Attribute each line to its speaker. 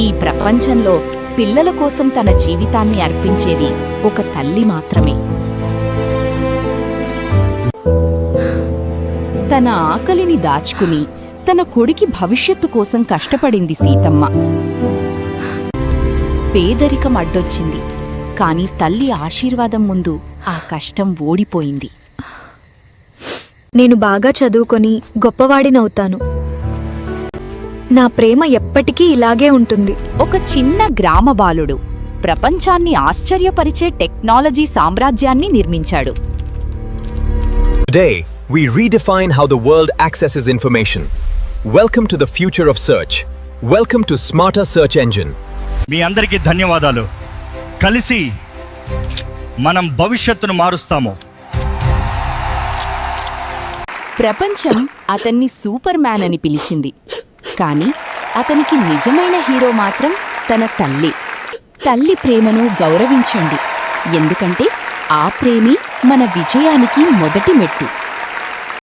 Speaker 1: ఈ ప్రపంచంలో పిల్లల కోసం తన జీవితాన్ని అర్పించేది ఒక తల్లి మాత్రమే. తన ఆకలిని దాచుకుని తన కొడుకి భవిష్యత్తు కోసం కష్టపడింది సీతమ్మ. పేదరికం అడ్డొచ్చింది, కాని తల్లి ఆశీర్వాదం ముందు ఆ కష్టం ఓడిపోయింది.
Speaker 2: నేను బాగా చదువుకొని గొప్పవాడినవుతాను. నా ప్రేమ ఎప్పటికీ ఇలాగే ఉంటుంది.
Speaker 1: ఒక చిన్న గ్రామ బాలుడు ప్రపంచాన్ని ఆశ్చర్యపరిచే టెక్నాలజీ సామ్రాజ్యాన్ని నిర్మించాడు.
Speaker 3: Today, we redefine how the world accesses information. Welcome to the future of search. Welcome to Smarter Search Engine.
Speaker 4: మీ అందరికీ ధన్యవాదాలు. కలిసి మనం భవిష్యత్తును మారుస్తాము.
Speaker 1: ప్రపంచం అతన్ని సూపర్ మ్యాన్ అని పిలిచింది, కాని అతనికి నిజమైన హీరో మాత్రం తన తల్లి. తల్లి ప్రేమను గౌరవించండి, ఎందుకంటే ఆ ప్రేమే మన విజయానికి మొదటి మెట్టు.